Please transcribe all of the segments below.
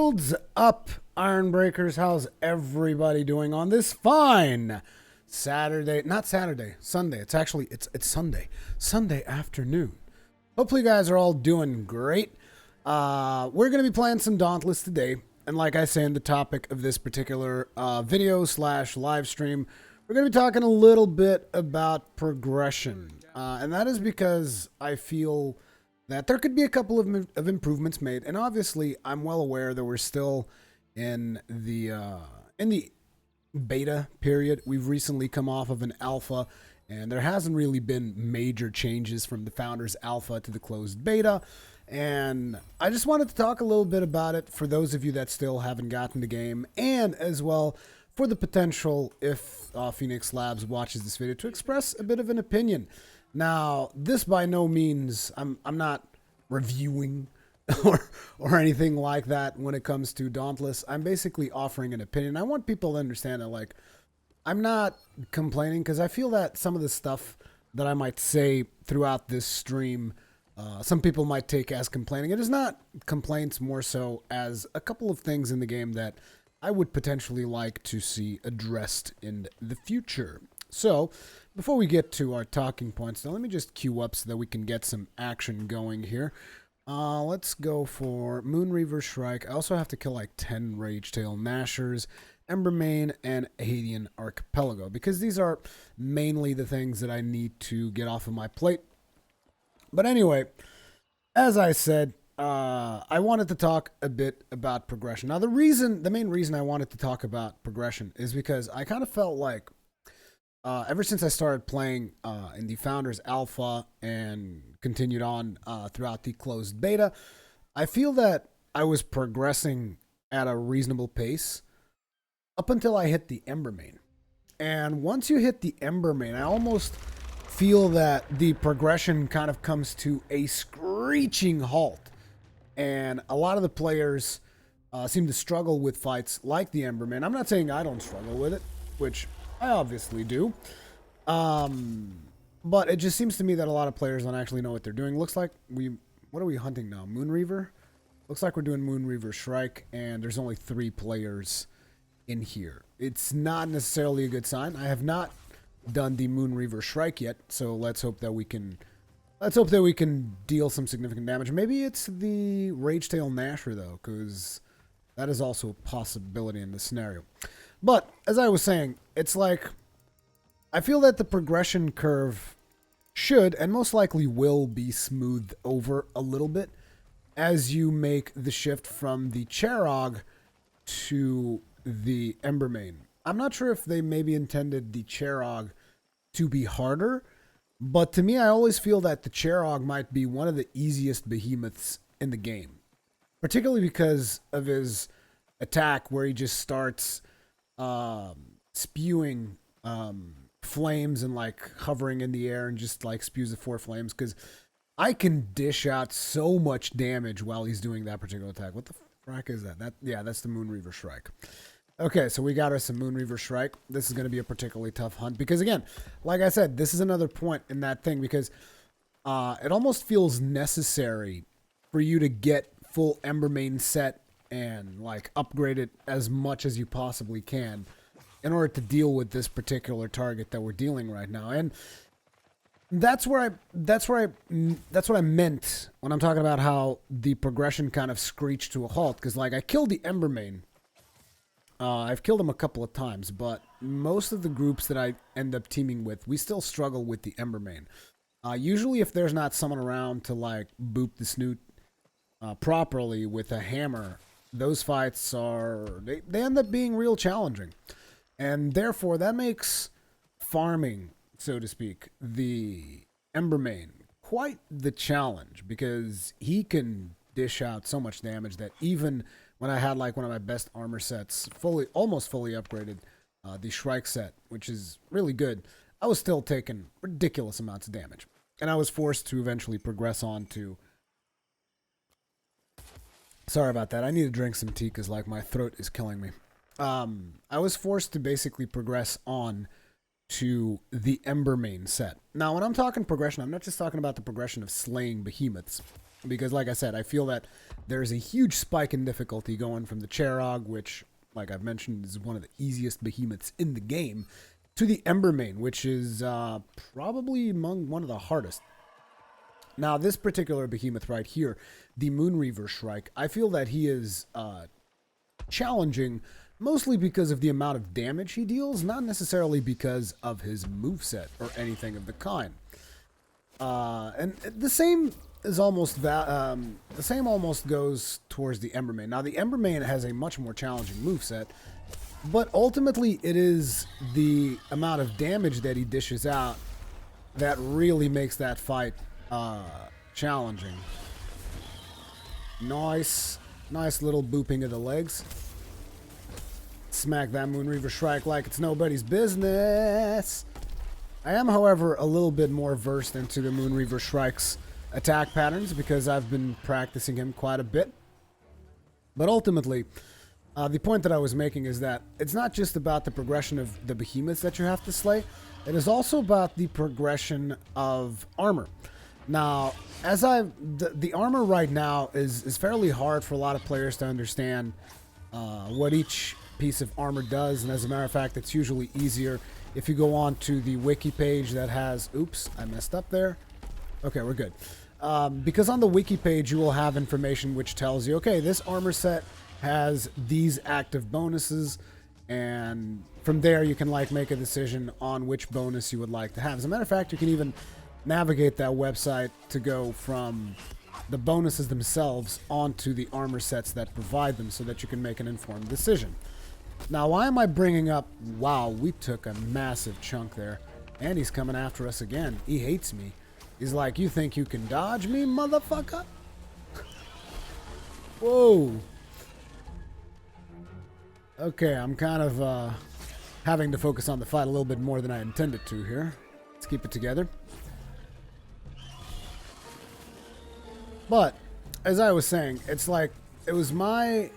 What's up, Ironbreakers? How's everybody doing on this fine Saturday? Not Saturday, Sunday. It's Sunday. Sunday afternoon. Hopefully you guys are all doing great. We're going to be playing some Dauntless today. And like I say in the topic of this particular video slash live stream, we're going to be talking a little bit about progression. And that is because I feel that there could be a couple of improvements made, and obviously I'm well aware that we're still in the beta period. We've recently come off of an alpha, and there hasn't really been major changes from the founder's alpha to the closed beta. And I just wanted to talk a little bit about it for those of you that still haven't gotten the game, and as well for the potential, if Phoenix Labs watches this video, to express a bit of an opinion. Now, this by no means, I'm not reviewing or anything like that when it comes to Dauntless. I'm basically offering an opinion. I want people to understand that, like, I'm not complaining, because I feel that some of the stuff that I might say throughout this stream, some people might take as complaining. It is not complaints, more so as a couple of things in the game that I would potentially like to see addressed in the future. So, before we get to our talking points, now let me just queue up so that we can get some action going here. Let's go for Moonriver, Shrike. I also have to kill like 10 Ragetail Gnashers, Embermane, and Hadean Archipelago, because these are mainly the things that I need to get off of my plate. But anyway, as I said, I wanted to talk a bit about progression. Now, the main reason I wanted to talk about progression is because I kind of felt like ever since I started playing in the Founders Alpha and continued on throughout the closed beta, I feel that I was progressing at a reasonable pace up until I hit the Embermane. And once you hit the Embermane, I almost feel that the progression kind of comes to a screeching halt. And a lot of the players seem to struggle with fights like the Embermane. I'm not saying I don't struggle with it, which I obviously do. But it just seems to me that a lot of players don't actually know what they're doing. Looks like what are we hunting now? Moonriver? Looks like we're doing Moonriver Shrike, and there's only 3 players in here. It's not necessarily a good sign. I have not done the Moonriver Shrike yet, so let's hope that we can deal some significant damage. Maybe it's the Ragetail Gnasher though, because that is also a possibility in this scenario. But, as I was saying, it's like, I feel that the progression curve should, and most likely will, be smoothed over a little bit as you make the shift from the Cherog to the Embermane. I'm not sure if they maybe intended the Cherog to be harder, but to me, I always feel that the Cherog might be one of the easiest behemoths in the game. Particularly because of his attack, where he just starts spewing flames and like hovering in the air and just like spews the 4 flames, because I can dish out so much damage while he's doing that particular attack. What the frack is that? Yeah, that's the Moonriver Shrike. Okay, so we got us some Moonriver Shrike. This is going to be a particularly tough hunt because, again, like I said, this is another point in that thing, because it almost feels necessary for you to get full Embermane set and like upgrade it as much as you possibly can in order to deal with this particular target that we're dealing right now. And that's what I meant when I'm talking about how the progression kind of screeched to a halt, because like I killed the Embermane. I've killed him a couple of times, but most of the groups that I end up teaming with, we still struggle with the Embermane. Usually if there's not someone around to like boop the snoot properly with a hammer, those fights they end up being real challenging. And therefore that makes farming, so to speak, the Embermane quite the challenge, because he can dish out so much damage that even when I had like one of my best armor sets almost fully upgraded, the Shrike set, which is really good, I was still taking ridiculous amounts of damage. And I was forced to eventually progress on to... Sorry about that. I need to drink some tea because like my throat is killing me. I was forced to basically progress on to the Embermane set. Now, when I'm talking progression, I'm not just talking about the progression of slaying behemoths, because like I said, I feel that there's a huge spike in difficulty going from the Cherog, which, like I've mentioned, is one of the easiest behemoths in the game, to the Embermane, which is probably among one of the hardest. Now, this particular behemoth right here, the Moonriver Shrike, I feel that he is challenging mostly because of the amount of damage he deals, not necessarily because of his moveset or anything of the kind. And the same is almost the same almost goes towards the Embermane. Now, the Embermane has a much more challenging moveset, but ultimately it is the amount of damage that he dishes out that really makes that fight challenging. Nice little booping of the legs. Smack that Moonriver Shrike like it's nobody's business. I am, however, a little bit more versed into the Moonriver Shrike's attack patterns because I've been practicing him quite a bit. But ultimately, the point that I was making is that it's not just about the progression of the behemoths that you have to slay. It is also about the progression of armor. Now, the armor right now is fairly hard for a lot of players to understand what each piece of armor does, and as a matter of fact, it's usually easier if you go on to the wiki page that has... Oops, I messed up there. Okay, we're good. Because on the wiki page, you will have information which tells you, okay, this armor set has these active bonuses, and from there you can like make a decision on which bonus you would like to have. As a matter of fact, you can even navigate that website to go from the bonuses themselves onto the armor sets that provide them so that you can make an informed decision. Now, why am I bringing up... Wow, we took a massive chunk there. And he's coming after us again. He hates me. He's like, you think you can dodge me, motherfucker? Whoa. Okay, I'm kind of having to focus on the fight a little bit more than I intended to here. Let's keep it together. But, as I was saying, it's like, it was my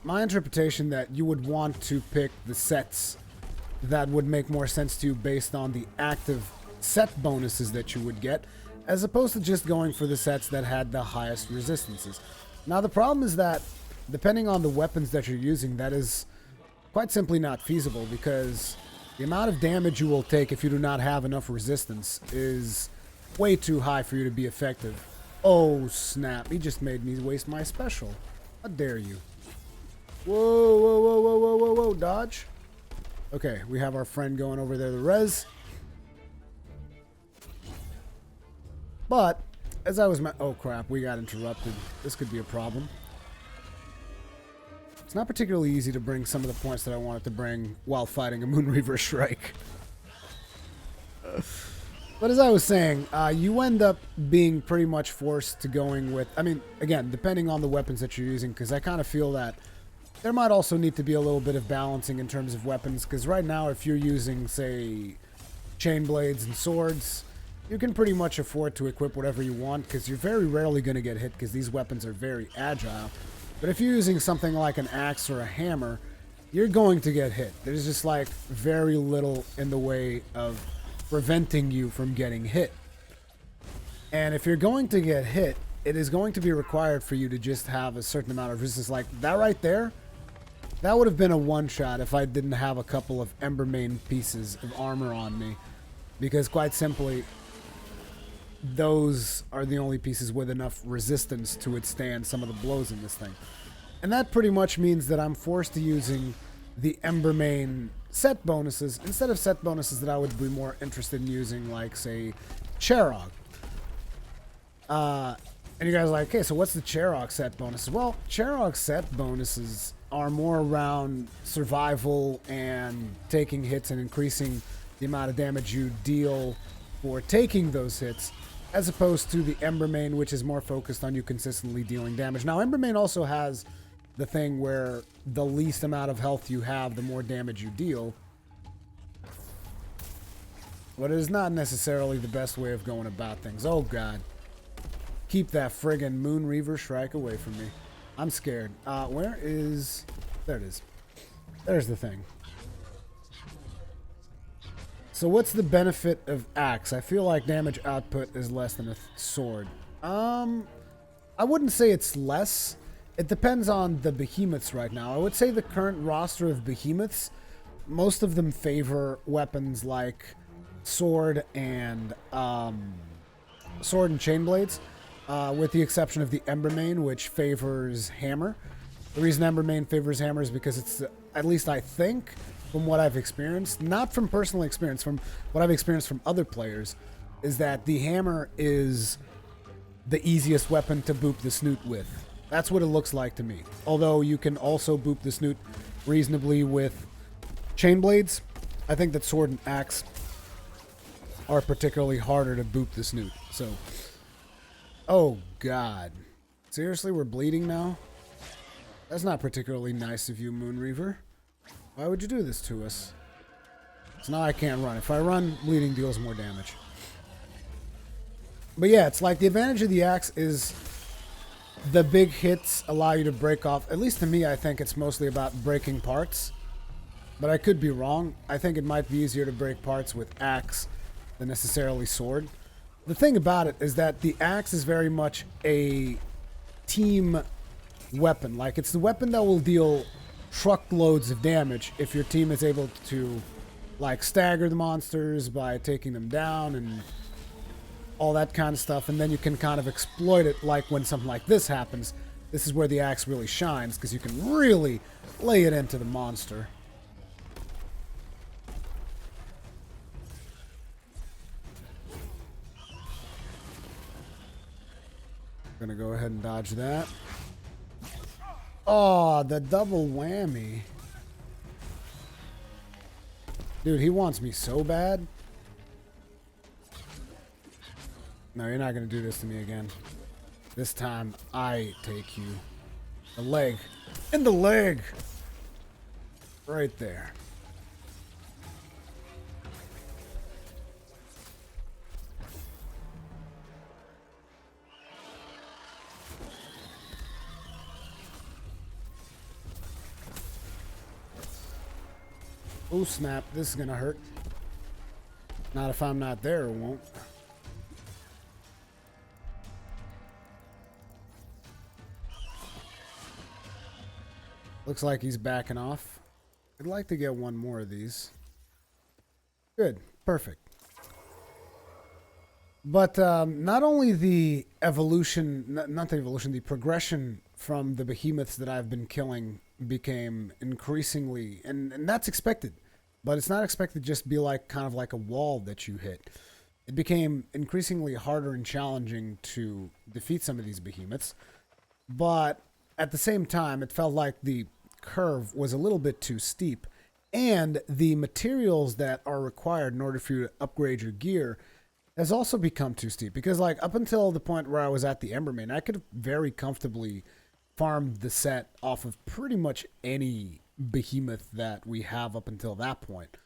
interpretation that you would want to pick the sets that would make more sense to you based on the active set bonuses that you would get, as opposed to just going for the sets that had the highest resistances. Now, the problem is that, depending on the weapons that you're using, that is quite simply not feasible, because the amount of damage you will take if you do not have enough resistance is way too high for you to be effective. Oh, snap. He just made me waste my special. How dare you? Whoa, whoa, whoa, whoa, whoa, whoa, whoa, dodge. Okay, we have our friend going over there to res. But, as I was... Oh, crap, we got interrupted. This could be a problem. It's not particularly easy to bring some of the points that I wanted to bring while fighting a Moonriver Shrike. But as I was saying, you end up being pretty much forced to going with... I mean, again, depending on the weapons that you're using, because I kind of feel that there might also need to be a little bit of balancing in terms of weapons, because right now, if you're using, say, chain blades and swords, you can pretty much afford to equip whatever you want, because you're very rarely going to get hit, because these weapons are very agile. But if you're using something like an axe or a hammer, you're going to get hit. There's just, like, very little in the way of preventing you from getting hit. And if you're going to get hit, it is going to be required for you to just have a certain amount of resistance. Like that right there, that would have been a one-shot if I didn't have a couple of Embermane pieces of armor on me. Because quite simply, those are the only pieces with enough resistance to withstand some of the blows in this thing. And that pretty much means that I'm forced to using the Embermane set bonuses instead of set bonuses that I would be more interested in using, like, say, Cherog. And you guys are like, okay, so what's the Cherog set bonuses? Well, Cherog set bonuses are more around survival and taking hits and increasing the amount of damage you deal for taking those hits, as opposed to the Embermane, which is more focused on you consistently dealing damage. Now, Embermane also has the thing where the least amount of health you have, the more damage you deal. But it is not necessarily the best way of going about things. Oh, God. Keep that friggin' Moonriver Shrike away from me. I'm scared. Where is... There it is. There's the thing. So what's the benefit of axe? I feel like damage output is less than a sword. I wouldn't say it's less. It depends on the behemoths right now. I would say the current roster of behemoths, most of them favor weapons like sword and chain blades, with the exception of the Embermane, which favors hammer. The reason Embermane favors hammer is because it's, at least I think, from what I've experienced, not from personal experience, from what I've experienced from other players, is that the hammer is the easiest weapon to boop the snoot with. That's what it looks like to me. Although you can also boop the snoot reasonably with chain blades, I think that sword and axe are particularly harder to boop the snoot. So, oh god. Seriously, we're bleeding now? That's not particularly nice of you, Moonriver. Why would you do this to us? So now I can't run. If I run, bleeding deals more damage. But yeah, it's like the advantage of the axe is the big hits allow you to break off. At least to me, I think it's mostly about breaking parts. But I could be wrong. I think it might be easier to break parts with axe than necessarily sword. The thing about it is that the axe is very much a team weapon. Like, it's the weapon that will deal truckloads of damage if your team is able to, like, stagger the monsters by taking them down and all that kind of stuff, and then you can kind of exploit it. Like when something like this happens, this is where the axe really shines, because you can really lay it into the monster. Gonna go ahead and dodge that. Oh, the double whammy. Dude, he wants me so bad. No, you're not going to do this to me again. This time, I take you. The leg. In the leg! Right there. Oh snap, this is going to hurt. Not if I'm not there, it won't. Looks like he's backing off. I'd like to get one more of these. Good. Perfect. But not only the evolution, not the evolution, the progression from the behemoths that I've been killing became increasingly, and that's expected, but it's not expected to just be like kind of like a wall that you hit. It became increasingly harder and challenging to defeat some of these behemoths, but at the same time, it felt like the curve was a little bit too steep, and the materials that are required in order for you to upgrade your gear has also become too steep, because like up until the point where I was at the Embermane, I could have very comfortably farmed the set off of pretty much any behemoth that we have up until that point.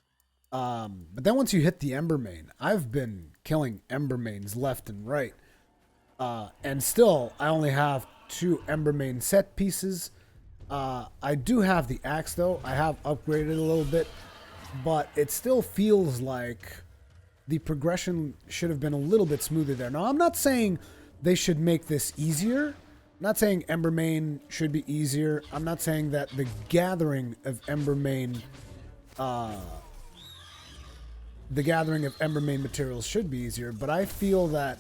But then once you hit the Embermane, I've been killing Embermanes left and right, and still I only have 2 Embermane set pieces. I do have the axe though. I have upgraded a little bit, but it still feels like the progression should have been a little bit smoother there. Now, I'm not saying they should make this easier. I'm not saying Embermane should be easier. I'm not saying that the gathering of Embermane, materials should be easier, but I feel that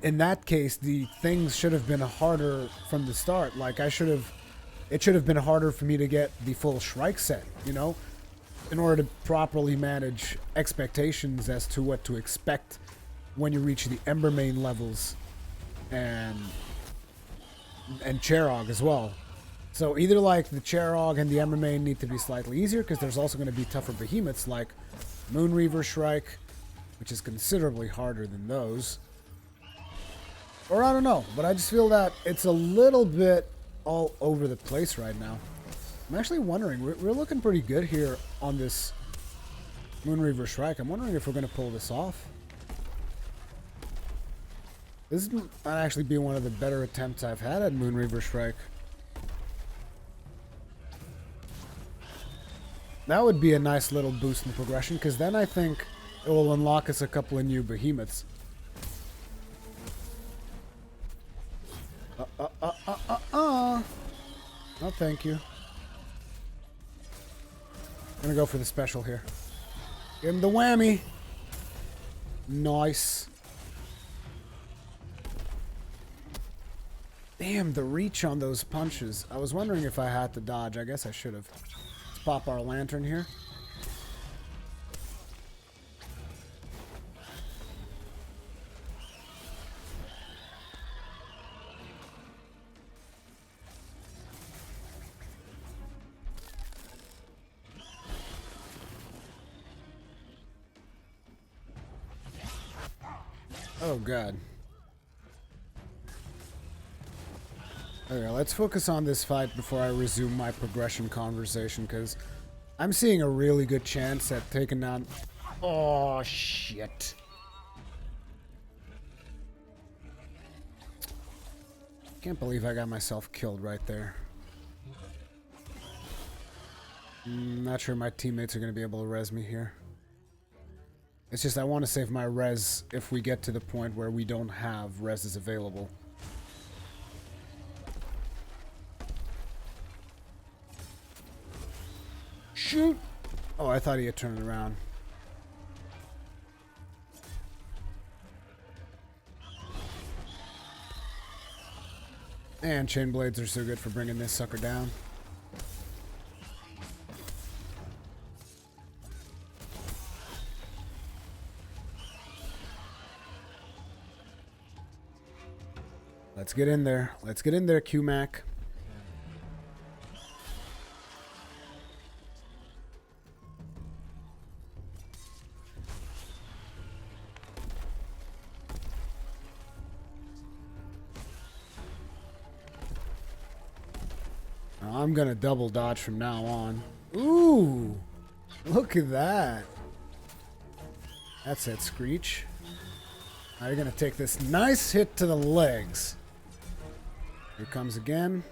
in that case, the things should have been harder from the start. Like, it should have been harder for me to get the full Shrike set, you know, in order to properly manage expectations as to what to expect when you reach the Embermane levels and Charog as well. So either like the Charog and the Embermane need to be slightly easier, because there's also going to be tougher behemoths like Moonriver, Shrike, which is considerably harder than those. Or I don't know, but I just feel that it's a little bit all over the place right now. I'm actually wondering, we're looking pretty good here on this Moonriver Shrike. I'm wondering if we're going to pull this off. This might actually be one of the better attempts I've had at Moonriver Shrike. That would be a nice little boost in progression, because then I think it will unlock us a couple of new behemoths. No, thank you. I'm gonna go for the special here. Give him the whammy. Nice. Damn, the reach on those punches. I was wondering if I had to dodge. I guess I should have. Let's pop our lantern here. Oh, God. Okay, let's focus on this fight before I resume my progression conversation, because I'm seeing a really good chance at taking down... Oh, shit. Can't believe I got myself killed right there. Not sure my teammates are going to be able to res me here. It's just I want to save my res if we get to the point where we don't have reses available. Shoot! Oh, I thought he had turned around. And chain blades are so good for bringing this sucker down. Let's get in there. Let's get in there, Q-Mac. I'm gonna double dodge from now on. Ooh! Look at that. That's it, Screech. Now you're gonna take this nice hit to the legs. Here comes again.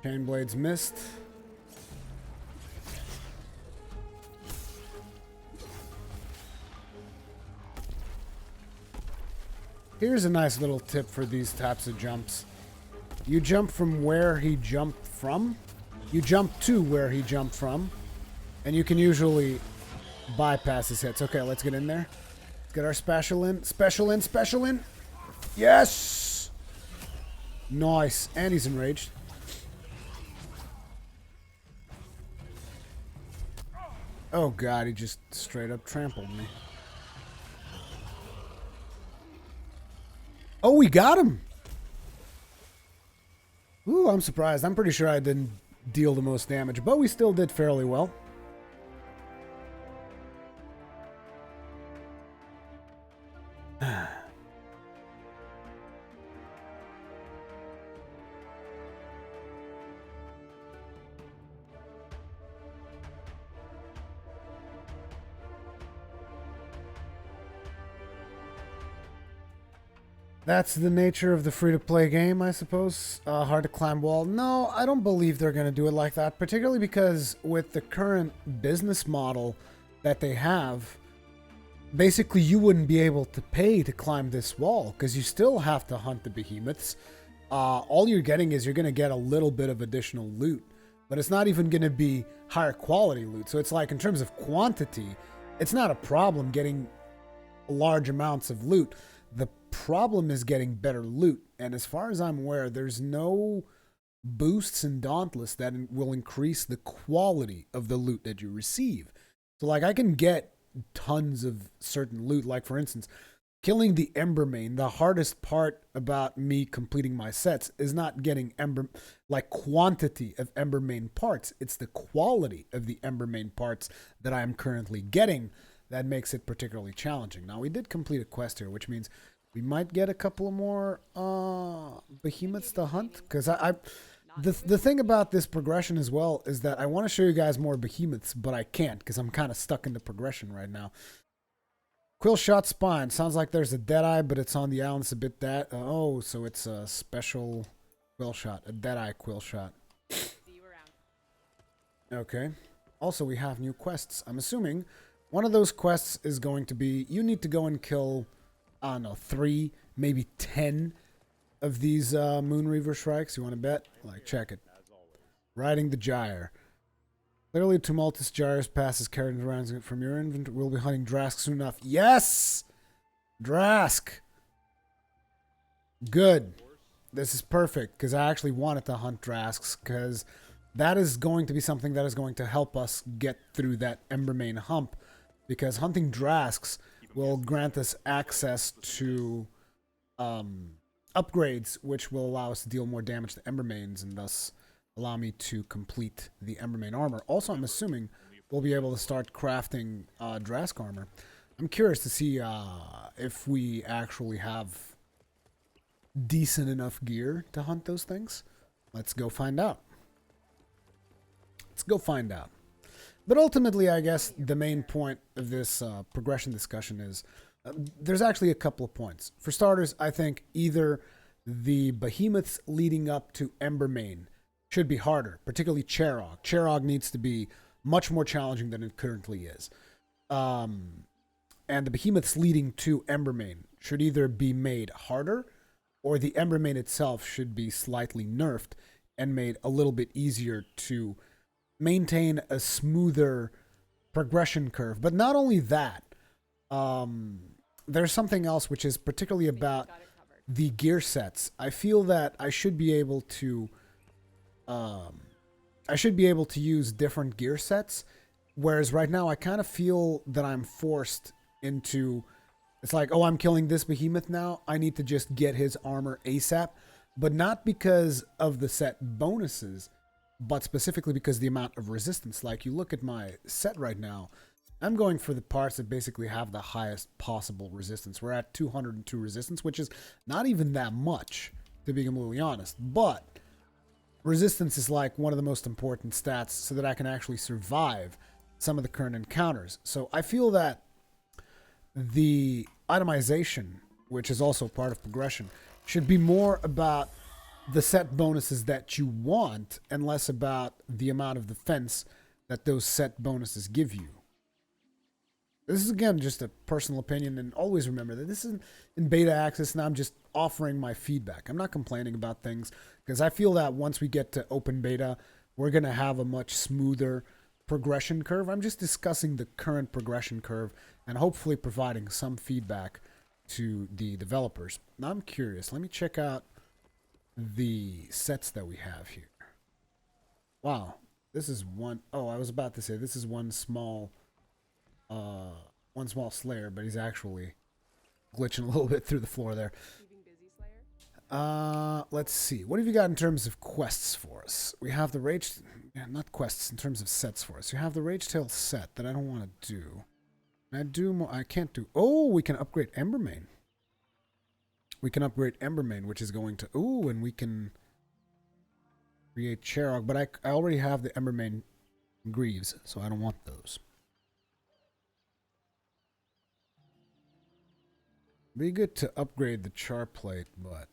Chain blades missed. Here's a nice little tip for these types of jumps. You jump from where he jumped from. You jump to where he jumped from. And you can usually bypass his hits. Okay, let's get in there. Let's get our special in. Special in, special in. Yes! Nice. And he's enraged. Oh god, he just straight up trampled me. Oh, we got him! Ooh, I'm surprised. I'm pretty sure I didn't deal the most damage, but we still did fairly well. That's the nature of the free-to-play game, I suppose. Hard to climb wall. No, I don't believe they're going to do it like that, particularly because with the current business model that they have, basically you wouldn't be able to pay to climb this wall because you still have to hunt the behemoths. All you're getting is you're going to get a little bit of additional loot, but it's not even going to be higher quality loot. So it's like in terms of quantity, it's not a problem getting large amounts of loot. The problem is getting better loot, and as far as I'm aware, there's no boosts in Dauntless that will increase the quality of the loot that you receive. So like I can get tons of certain loot, like for instance, killing the Embermane. The hardest part about me completing my sets is not getting quantity of Embermane parts. It's the quality of the Embermane parts that I am currently getting that makes it particularly challenging. Now, we did complete a quest here, which means we might get a couple of more behemoths to hunt. Because the thing about this progression as well is that I want to show you guys more behemoths, but I can't because I'm kind of stuck in the progression right now. Quill shot spine. Sounds like there's a Deadeye, but it's on the island. It's a bit that. Oh, so it's a special quill shot. A Deadeye quill shot. Okay. Also, we have new quests. I'm assuming one of those quests is going to be you need to go and kill, I don't know, 3, maybe 10 of these Moonriver Shrikes. You want to bet? Like, check it. Riding the Gyre. Clearly, tumultuous gyres passes carried around from your inventory. We'll be hunting Drask soon enough. Yes! Drask! Good. This is perfect, because I actually wanted to hunt Drasks, because that is going to be something that is going to help us get through that Embermane hump, because hunting Drasks will grant us access to upgrades, which will allow us to deal more damage to Embermanes, and thus allow me to complete the Embermane armor. Also, I'm assuming we'll be able to start crafting Drask armor. I'm curious to see if we actually have decent enough gear to hunt those things. Let's go find out. Let's go find out. But ultimately, I guess the main point of this progression discussion is there's actually a couple of points. For starters, I think either the Behemoths leading up to Embermane should be harder, particularly Cherog. Cherog needs to be much more challenging than it currently is. And the Behemoths leading to Embermane should either be made harder, or the Embermane itself should be slightly nerfed and made a little bit easier to maintain a smoother progression curve. But not only that, there's something else which is particularly about the gear sets. I feel that I should be able to use different gear sets, whereas right now I kind of feel that I'm forced into, it's like, oh, I'm killing this behemoth now, I need to just get his armor ASAP, but not because of the set bonuses, but specifically because of the amount of resistance. Like, you look at my set right now, I'm going for the parts that basically have the highest possible resistance. We're at 202 resistance, which is not even that much, to be completely honest, but resistance is like one of the most important stats so that I can actually survive some of the current encounters. So I feel that the itemization, which is also part of progression, should be more about the set bonuses that you want and less about the amount of defense that those set bonuses give you. This is, again, just a personal opinion, and always remember that this is in beta access and I'm just offering my feedback. I'm not complaining about things, because I feel that once we get to open beta, we're going to have a much smoother progression curve. I'm just discussing the current progression curve and hopefully providing some feedback to the developers. Now, I'm curious. Let me check out the sets that we have here. Wow. This is one, oh, I was about to say this is one small Solaire, but he's actually glitching a little bit through the floor there. Let's see. What have you got in terms of quests for us? We have the Rage... Yeah, not quests, in terms of sets for us. You have the Rage Tail set that I don't want to do. I do more... I can't do... Oh, we can upgrade Embermane. We can upgrade Embermane, which is going to... Ooh, and we can create Cherog. But I already have the Embermane Greaves, so I don't want those. Be good to upgrade the char plate, but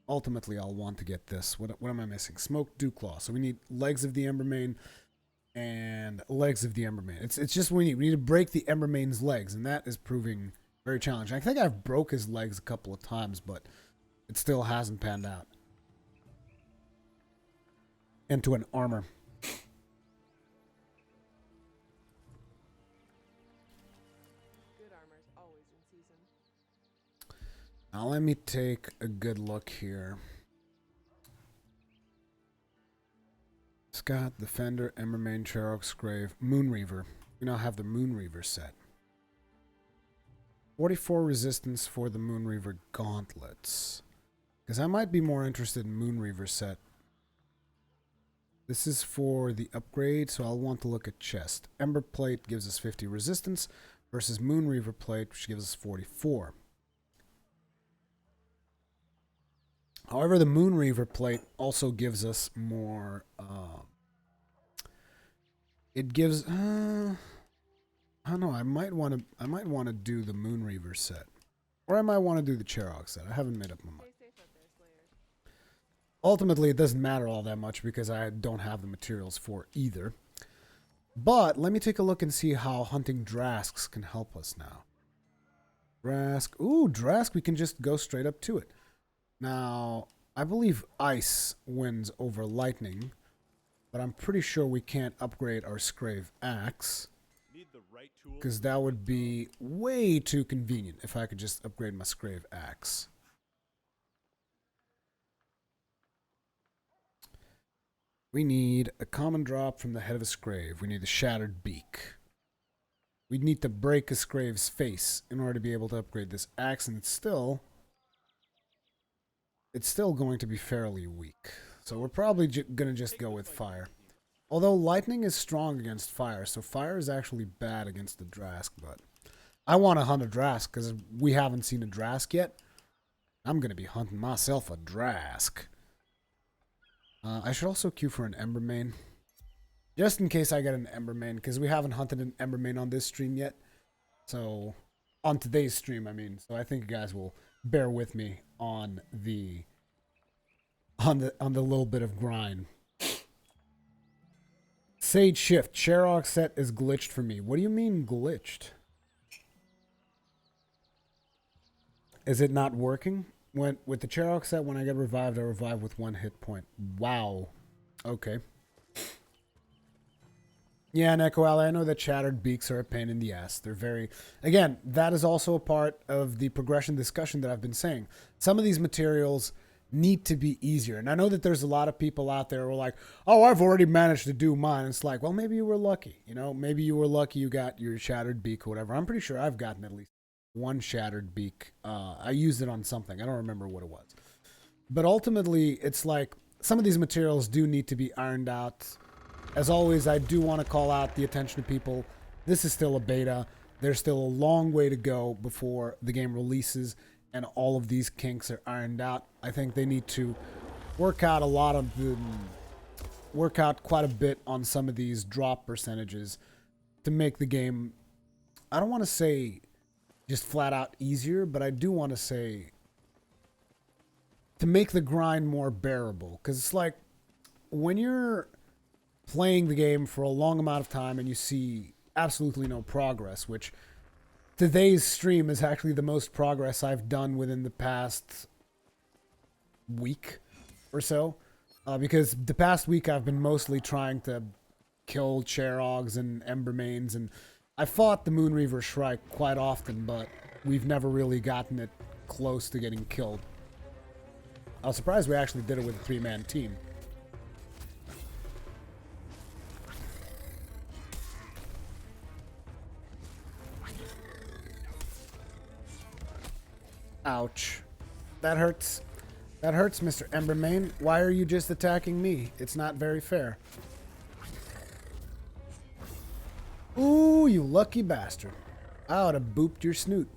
ultimately I'll want to get this. What am I missing? Smoked Dewclaw. So we need legs of the Embermane and legs of the Embermane. It's just what we need. We need to break the Embermane's legs, and that is proving very challenging. I think I've broke his legs a couple of times, but it still hasn't panned out into an armor. Now let me take a good look here. Scott, Defender, Embermane, Cherok's Grave, Moonriver. We now have the Moonriver set. 44 resistance for the Moonriver gauntlets. Because I might be more interested in Moonriver set. This is for the upgrade, so I'll want to look at chest. Ember plate gives us 50 resistance versus Moonriver plate, which gives us 44. However, the Moonriver plate also gives us more. It gives. I don't know. I might want to do the Moonriver set, or I might want to do the Cherog set. I haven't made up my mind. Ultimately, it doesn't matter all that much because I don't have the materials for either. But let me take a look and see how hunting Drasks can help us now. Drask. Ooh, Drask, we can just go straight up to it. Now, I believe ice wins over lightning, but I'm pretty sure we can't upgrade our Scrave Axe, because that would be way too convenient if I could just upgrade my Scrave Axe. We need a common drop from the head of a Scrave. We need a shattered beak. We need to break a Scrave's face in order to be able to upgrade this axe, and it's still going to be fairly weak. So we're probably going to just go with fire. Although lightning is strong against fire, so fire is actually bad against the Drask, but I want to hunt a Drask because we haven't seen a Drask yet. I'm going to be hunting myself a Drask. I should also queue for an Embermane. Just in case I get an Embermane, because we haven't hunted an Embermane on this stream yet. So, on today's stream, I mean. So I think you guys will bear with me on the little bit of grind. Sage Shift. Sherrock set is glitched for me. What do you mean glitched? Is it not working? With the Sherrock set, when I get revived, I revive with 1 hit point. Wow. Okay. Yeah, and Echo Alley, I know that shattered beaks are a pain in the ass. They're very... Again, that is also a part of the progression discussion that I've been saying. Some of these materials need to be easier. And I know that there's a lot of people out there who are like, oh, I've already managed to do mine. It's like, well, maybe you were lucky. You know, maybe you were lucky you got your shattered beak or whatever. I'm pretty sure I've gotten at least 1 shattered beak. I used it on something. I don't remember what it was. But ultimately, it's like some of these materials do need to be ironed out. As always, I do want to call out the attention of people. This is still a beta. There's still a long way to go before the game releases and all of these kinks are ironed out. I think they need to work out quite a bit on some of these drop percentages to make the game, I don't want to say just flat out easier, but I do want to say to make the grind more bearable. Because it's like when you're playing the game for a long amount of time and you see absolutely no progress, which today's stream is actually the most progress I've done within the past week or so. Because the past week I've been mostly trying to kill Cherogs and Embermanes, and I fought the Moonriver Shrike quite often, but we've never really gotten it close to getting killed. I was surprised we actually did it with a 3-man team. Ouch. That hurts. That hurts, Mr. Embermane. Why are you just attacking me? It's not very fair. Ooh, you lucky bastard. I ought to booped your snoot.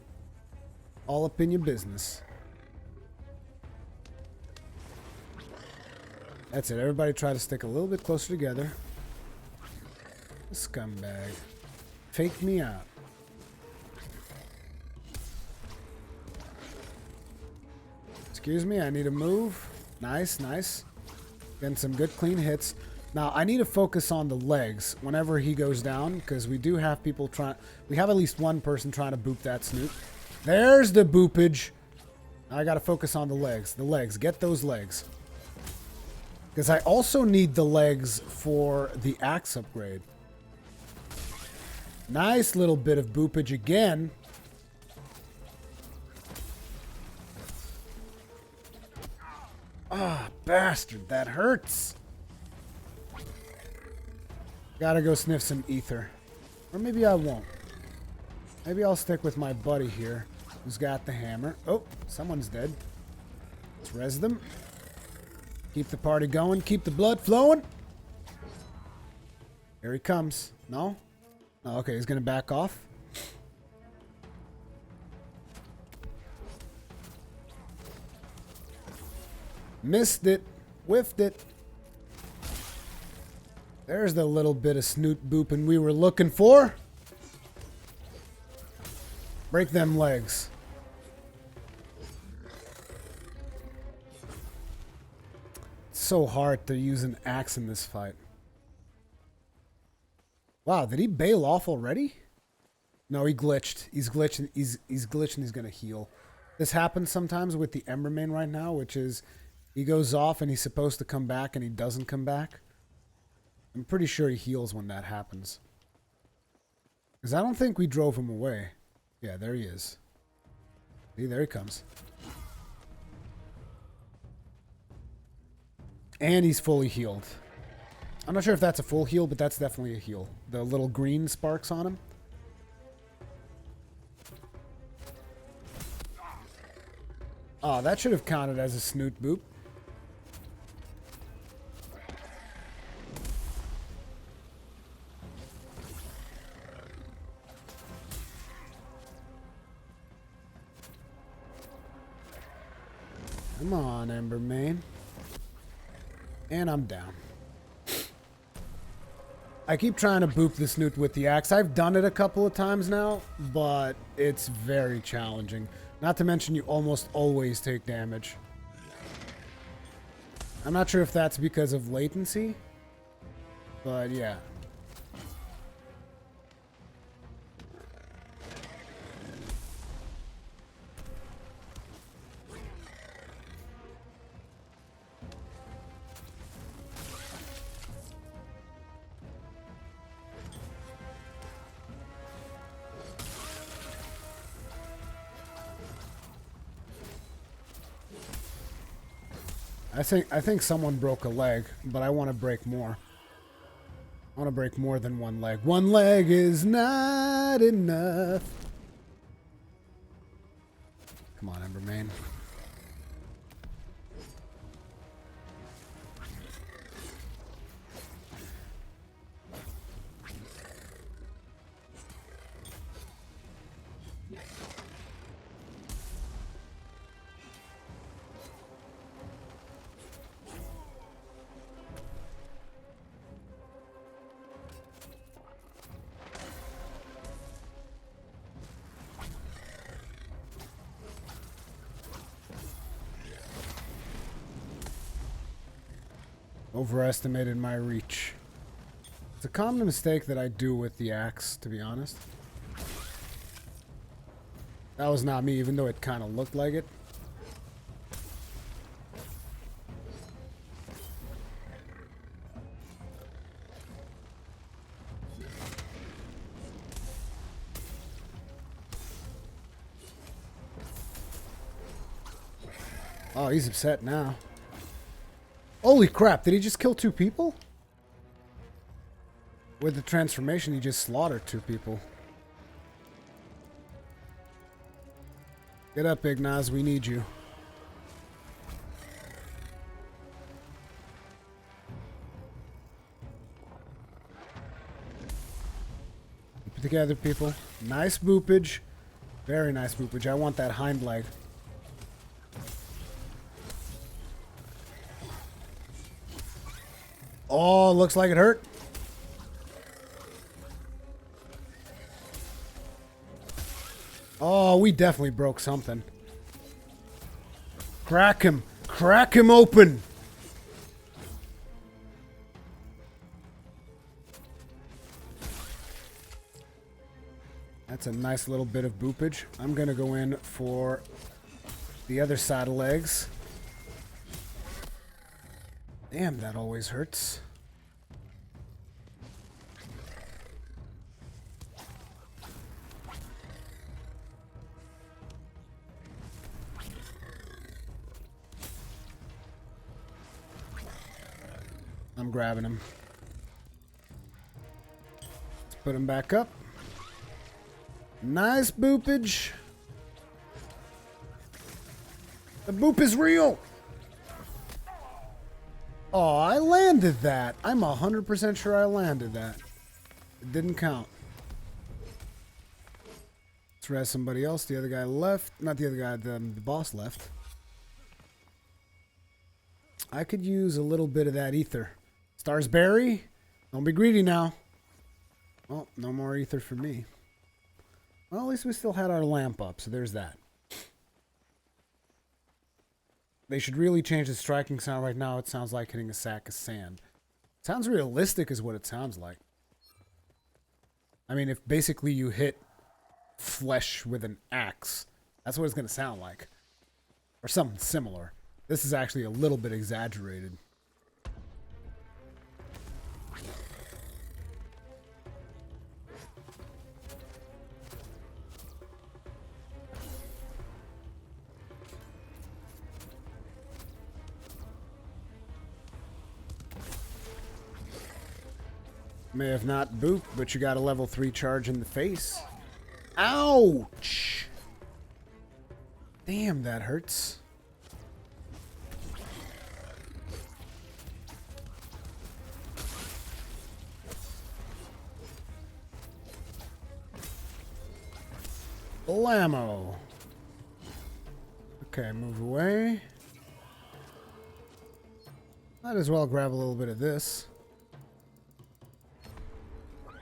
All up in your business. That's it. Everybody try to stick a little bit closer together. Scumbag. Fake me out. Excuse me, I need to move. Nice, nice. Getting some good clean hits. Now, I need to focus on the legs whenever he goes down, because we do have people trying... We have at least one person trying to boop that snoot. There's the boopage. I got to focus on the legs. The legs. Get those legs. Because I also need the legs for the axe upgrade. Nice little bit of boopage again. Ah, bastard, that hurts. Gotta go sniff some ether. Or maybe I won't. Maybe I'll stick with my buddy here, who's got the hammer. Oh, someone's dead. Let's res them. Keep the party going, keep the blood flowing. Here he comes. No? Oh, okay, he's gonna back off. Missed it. Whiffed it. There's the little bit of snoot booping we were looking for. Break them legs. It's so hard to use an axe in this fight. Wow, did he bail off already? No, he glitched. He's glitching. He's glitching. He's gonna heal. This happens sometimes with the Embermane right now, which is he goes off and he's supposed to come back and he doesn't come back. I'm pretty sure he heals when that happens. Because I don't think we drove him away. Yeah, there he is. See, there he comes. And he's fully healed. I'm not sure if that's a full heal, but that's definitely a heal. The little green sparks on him. Oh, that should have counted as a snoot boop. Come on, Embermane. And I'm down. I keep trying to boop the snoot with the axe. I've done it a couple of times now, but it's very challenging. Not to mention you almost always take damage. I'm not sure if that's because of latency, but yeah. I think someone broke a leg, but I want to break more. I want to break more than one leg. One leg is not enough. Come on, Embermane. Overestimated my reach. It's a common mistake that I do with the axe, to be honest. That was not me, even though it kind of looked like it. Oh, he's upset now. Holy crap, did he just kill 2 people? With the transformation, he just slaughtered 2 people. Get up, Ignaz, we need you. Keep it together, people. Nice boopage. Very nice boopage. I want that hind leg. Oh, looks like it hurt. Oh, we definitely broke something. Crack him. Crack him open. That's a nice little bit of boopage. I'm going to go in for the other side of legs. Damn, that always hurts. I'm grabbing him. Let's put him back up. Nice boopage. The boop is real. Oh, I landed that. I'm 100% sure I landed that. It didn't count. Let's res somebody else. The other guy left. Not the other guy, the boss left. I could use a little bit of that ether. Stars Berry. Don't be greedy now. Well, no more ether for me. Well, at least we still had our lamp up, so there's that. They should really change the striking sound. Right now, it sounds like hitting a sack of sand. Sounds realistic is what it sounds like. I mean, if basically you hit flesh with an axe, that's what it's going to sound like. Or something similar. This is actually a little bit exaggerated. May have not booped, but you got a level 3 charge in the face. Ouch! Damn, that hurts. Blammo. Okay, move away. Might as well grab a little bit of this.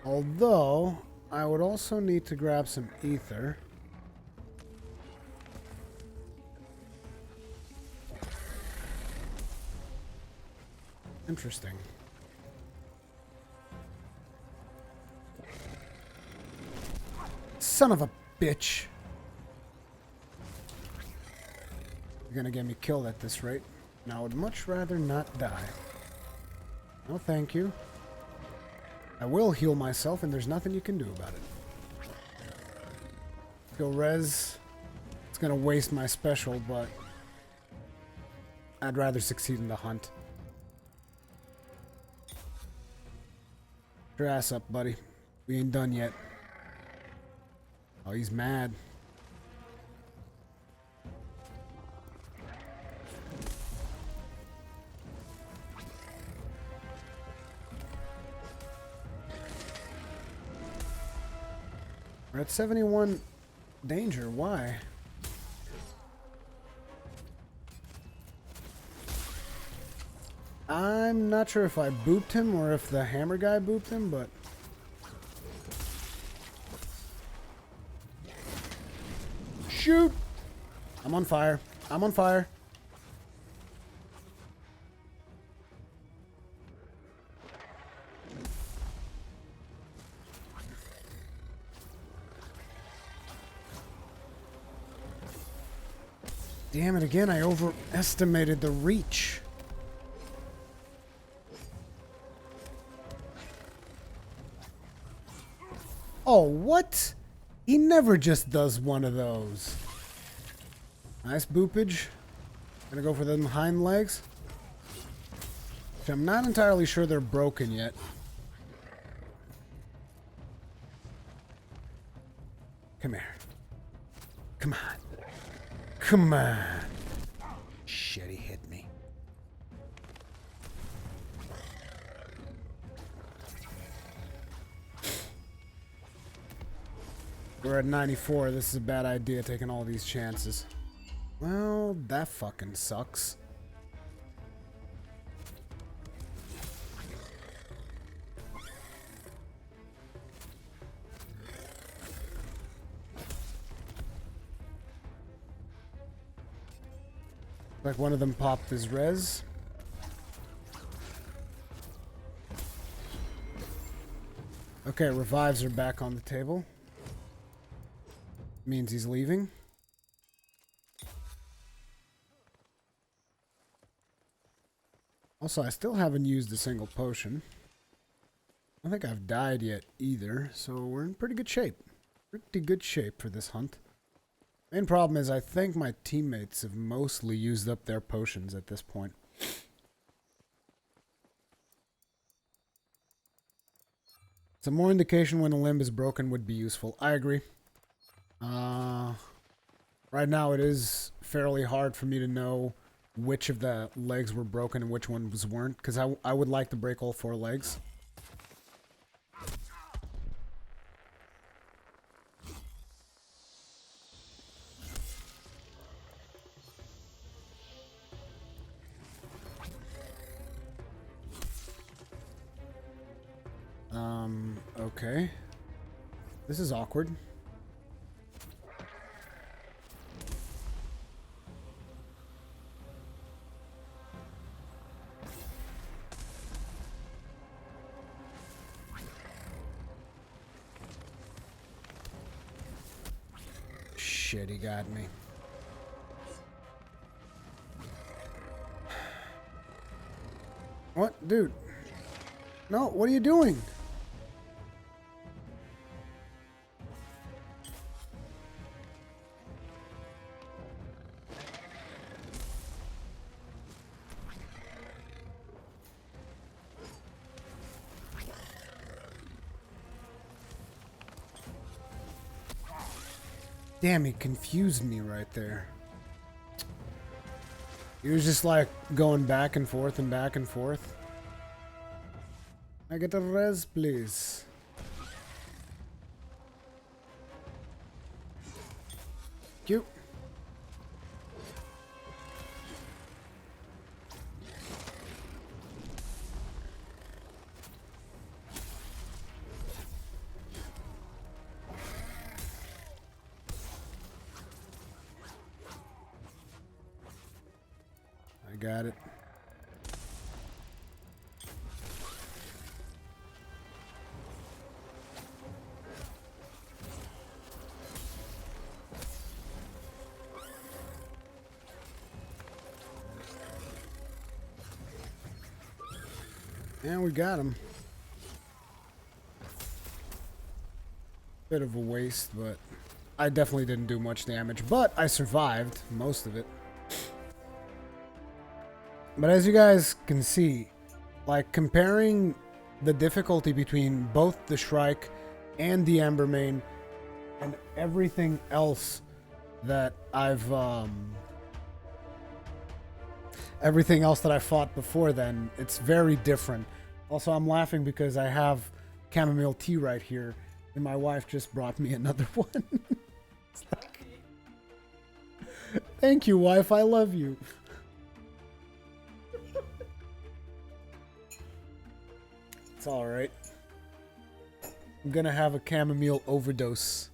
Although, I would also need to grab some ether. Interesting. Son of a bitch. You're gonna get me killed at this rate. And I would much rather not die. No, thank you. I will heal myself, and there's nothing you can do about it. Go res. It's gonna waste my special, but I'd rather succeed in the hunt. Get your ass up, buddy. We ain't done yet. Oh, he's mad. We're at 71 danger. Why? I'm not sure if I booped him or if the hammer guy booped him, but... Shoot! I'm on fire. I'm on fire. Damn it again, I overestimated the reach. Oh, what? He never just does one of those. Nice boopage. Gonna go for them hind legs. Which I'm not entirely sure they're broken yet. Come here. Come on. Come on. Shit, he hit me. We're at 94. This is a bad idea, taking all these chances. Well, that fucking sucks. Like one of them popped his res. Okay, revives are back on the table. Means he's leaving. Also, I still haven't used a single potion. I don't think I've died yet either, so we're in pretty good shape. Pretty good shape for this hunt. Main problem is I think my teammates have mostly used up their potions at this point. Some more indication when a limb is broken would be useful. I agree. Right now it is fairly hard for me to know which of the legs were broken and which ones weren't, because I would like to break all 4 legs. Okay. This is awkward. shit, he got me. What? Dude. No, what are you doing? Damn, he confused me right there. He was just like going back and forth and back and forth. I get a res, please. Cute. Got it. And we got him. Bit of a waste, but I definitely didn't do much damage, but I survived most of it. But as you guys can see, like comparing the difficulty between both the Shrike and the Embermane and everything else that I've fought before then, it's very different. Also, I'm laughing because I have chamomile tea right here, and my wife just brought me another one. It's like, thank you, wife. I love you. It's all right. I'm gonna have a chamomile overdose.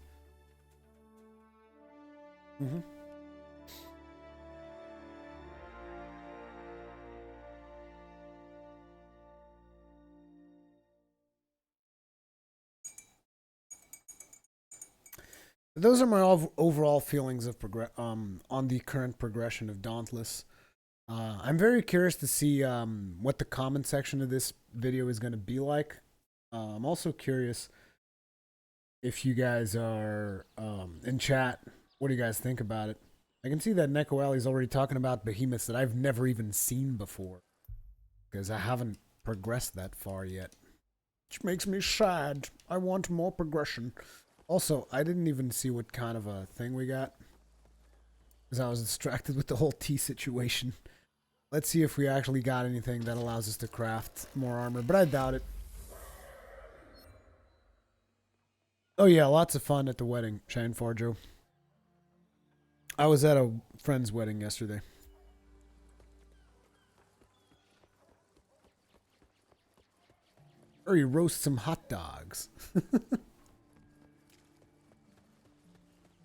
Mm-hmm. Those are my overall feelings of on the current progression of Dauntless. I'm very curious to see what the comment section of this video is going to be like. I'm also curious if you guys are in chat. What do you guys think about it? I can see that Neko Alley's already talking about Behemoths that I've never even seen before, because I haven't progressed that far yet, which makes me sad. I want more progression. Also, I didn't even see what kind of a thing we got, because I was distracted with the whole tea situation. Let's see if we actually got anything that allows us to craft more armor, but I doubt it. Oh yeah, lots of fun at the wedding, Shane Forjo. I was at a friend's wedding yesterday. Or you roast some hot dogs.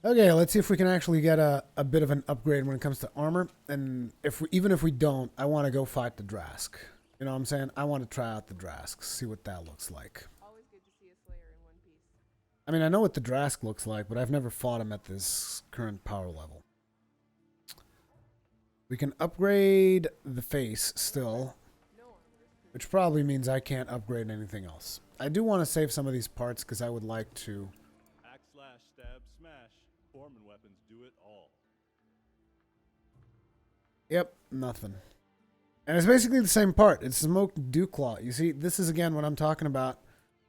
Okay, let's see if we can actually get a bit of an upgrade when it comes to armor. And even if we don't, I want to go fight the Drask. You know what I'm saying? I want to try out the Drask, see what that looks like. Always good to see a Solaire in one piece. I mean, I know what the Drask looks like, but I've never fought him at this current power level. We can upgrade the face still, which probably means I can't upgrade anything else. I do want to save some of these parts because I would like to. Hack, slash, stab, smash. Foreman weapons do it all. Yep, nothing. And it's basically the same part. It's smoked Dewclaw. You see, this is again what I'm talking about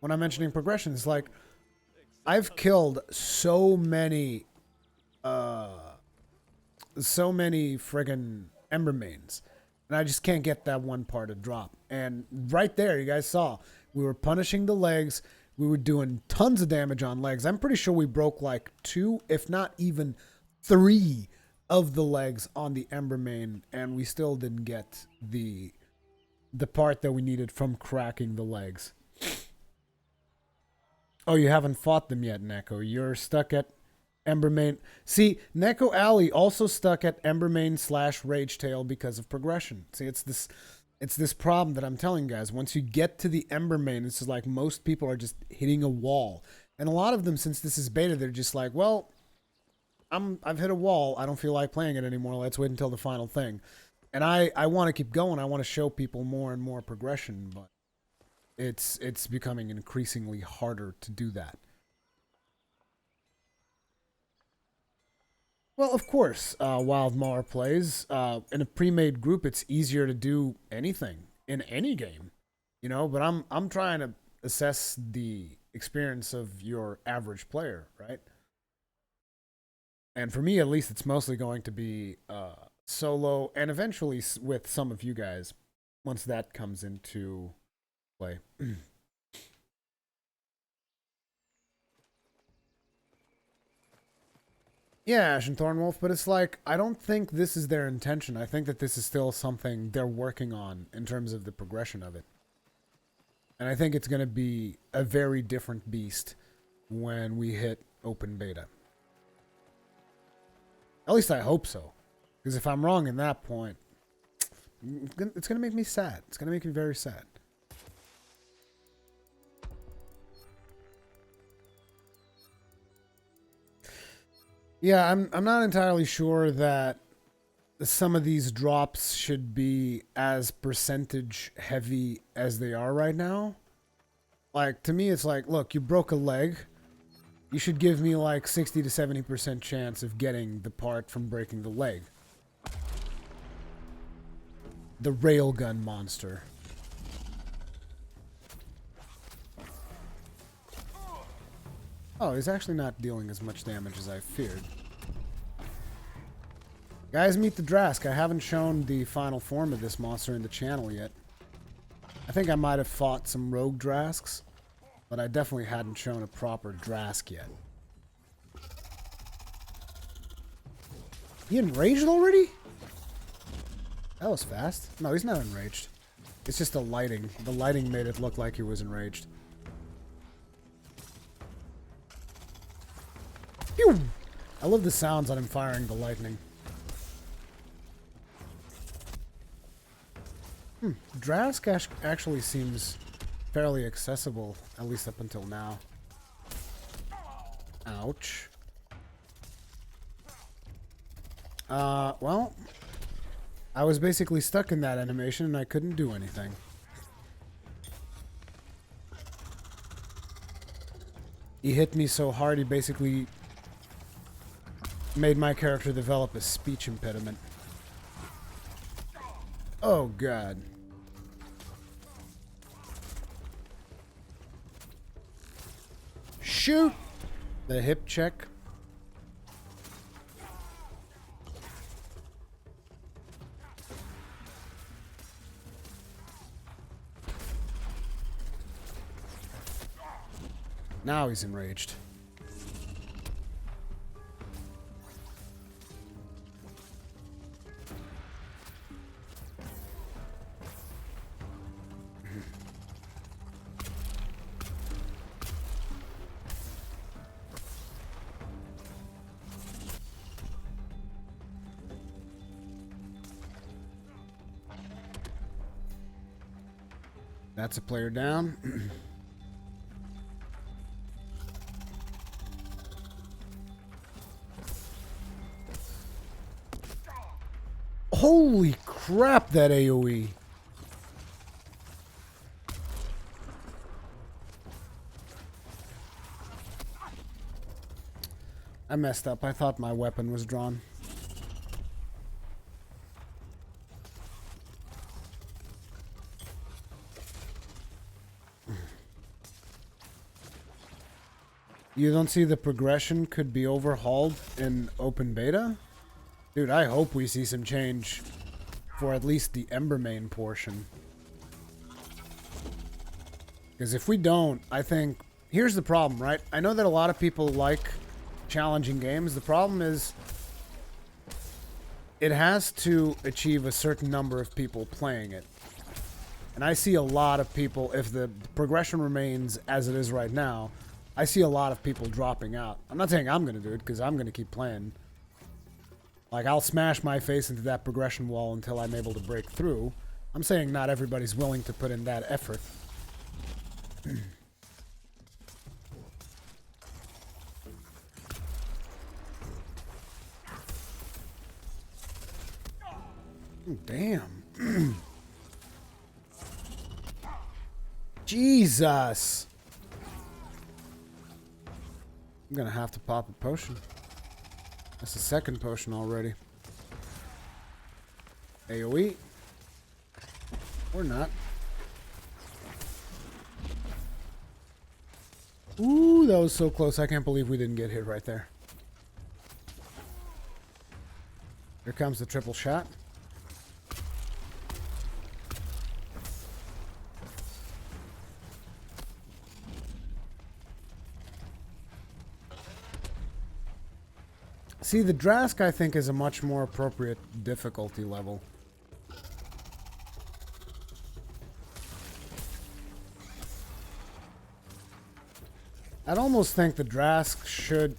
when I'm mentioning progression. It's like I've killed so many friggin' Embermanes, and I just can't get that one part to drop. And right there, you guys saw, we were punishing the legs. We were doing tons of damage on legs. I'm pretty sure we broke like 2, if not even 3 of the legs on the Embermane, and we still didn't get the part that we needed from cracking the legs. Oh, you haven't fought them yet, Neko. You're stuck at Embermane. See, Neko Alley also stuck at Embermane / Ragetail because of progression. See, it's this problem that I'm telling you guys. Once you get to the Embermane, it's just like most people are just hitting a wall. And a lot of them, since this is beta, they're just like, well, I've hit a wall. I don't feel like playing it anymore. Let's wait until the final thing. And I want to keep going. I want to show people more and more progression, but it's becoming increasingly harder to do that. Well, of course, Wild Mauler plays. In a pre-made group, it's easier to do anything in any game, you know. But I'm trying to assess the experience of your average player, right? And for me, at least, it's mostly going to be solo, and eventually with some of you guys, once that comes into play. Yeah, Ash and Thornwolf, but it's like, I don't think this is their intention. I think that this is still something they're working on in terms of the progression of it. And I think it's going to be a very different beast when we hit open beta. At least I hope so. Because if I'm wrong in that point, it's going to make me sad. It's going to make me very sad. Yeah, I'm not entirely sure that some of these drops should be as percentage heavy as they are right now. Like, to me, it's like, look, you broke a leg. You should give me like 60 to 70% chance of getting the part from breaking the leg. The railgun monster. Oh, he's actually not dealing as much damage as I feared. Guys, meet the Drask. I haven't shown the final form of this monster in the channel yet. I think I might have fought some rogue Drasks, but I definitely hadn't shown a proper Drask yet. He enraged already? That was fast. No, he's not enraged. It's just the lighting. The lighting made it look like he was enraged. Pew! I love the sounds on him firing the lightning. Drask actually seems fairly accessible, at least up until now. Ouch. Well, I was basically stuck in that animation and I couldn't do anything. He hit me so hard he basically made my character develop a speech impediment. Oh, God. Shoot! The hip check. Now he's enraged. That's a player down. Holy crap, that AoE. I messed up. I thought my weapon was drawn. You don't see the progression could be overhauled in open beta? Dude, I hope we see some change for at least the Embermane portion. Because if we don't, I think... Here's the problem, right? I know that a lot of people like challenging games. The problem is it has to achieve a certain number of people playing it. And I see a lot of people, if the progression remains as it is right now, I see a lot of people dropping out. I'm not saying I'm going to do it, because I'm going to keep playing. Like, I'll smash my face into that progression wall until I'm able to break through. I'm saying not everybody's willing to put in that effort. Oh, damn. Jesus. I'm gonna have to pop a potion. That's the second potion already. AoE. Or not. Ooh, that was so close. I can't believe we didn't get hit right there. Here comes the triple shot. See, the Drask, I think, is a much more appropriate difficulty level. I'd almost think the Drask should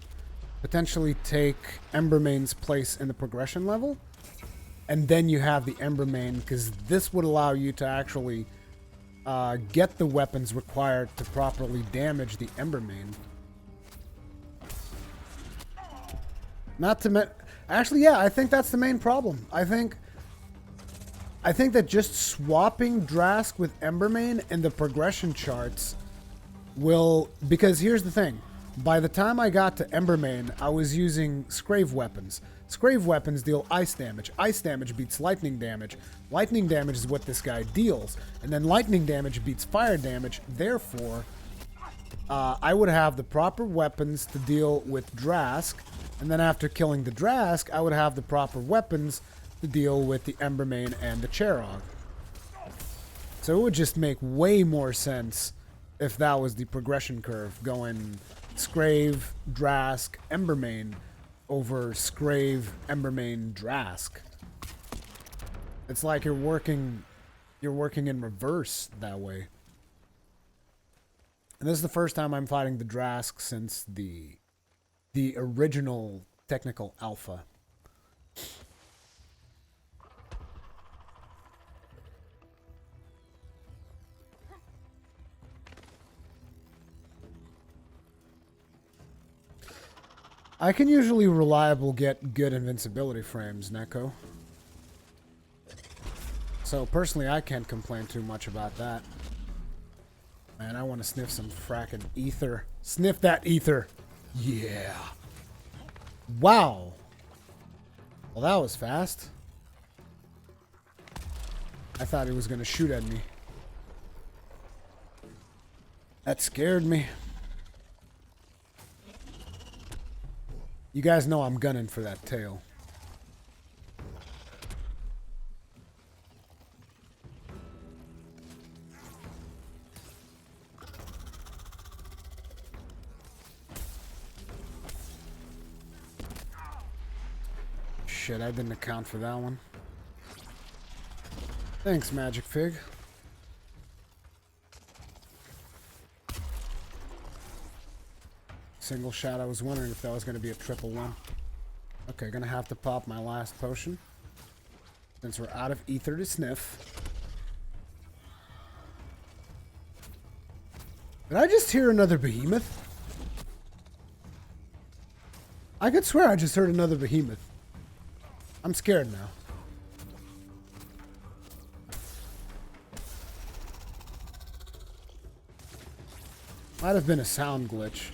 potentially take Embermane's place in the progression level. And then you have the Embermane, because this would allow you to actually get the weapons required to properly damage the Embermane. Not to actually, yeah, I think that's the main problem. I think that just swapping Drask with Embermane in the progression charts will, because here's the thing. By the time I got to Embermane, I was using Scrave weapons. Scrave weapons deal ice damage. Ice damage beats lightning damage. Lightning damage is what this guy deals. And then lightning damage beats fire damage. Therefore, I would have the proper weapons to deal with Drask. And then after killing the Drask, I would have the proper weapons to deal with the Embermane and the Cherog. So it would just make way more sense if that was the progression curve, going Scrave, Drask, Embermane over Scrave, Embermane, Drask. It's like you're working in reverse that way. And this is the first time I'm fighting the Drask since the original technical alpha. I can usually get good invincibility frames, Neko. So personally, I can't complain too much about that. Man, I want to sniff some frackin' ether. Sniff that ether. Yeah. Wow. Well, that was fast. I thought he was going to shoot at me. That scared me. You guys know I'm gunning for that tail. Shit, I didn't account for that one. Thanks, Magic Fig. Single shot, I was wondering if that was going to be a triple one. Okay, gonna have to pop my last potion. Since we're out of ether to sniff. Did I just hear another behemoth? I could swear I just heard another behemoth. I'm scared now. Might have been a sound glitch.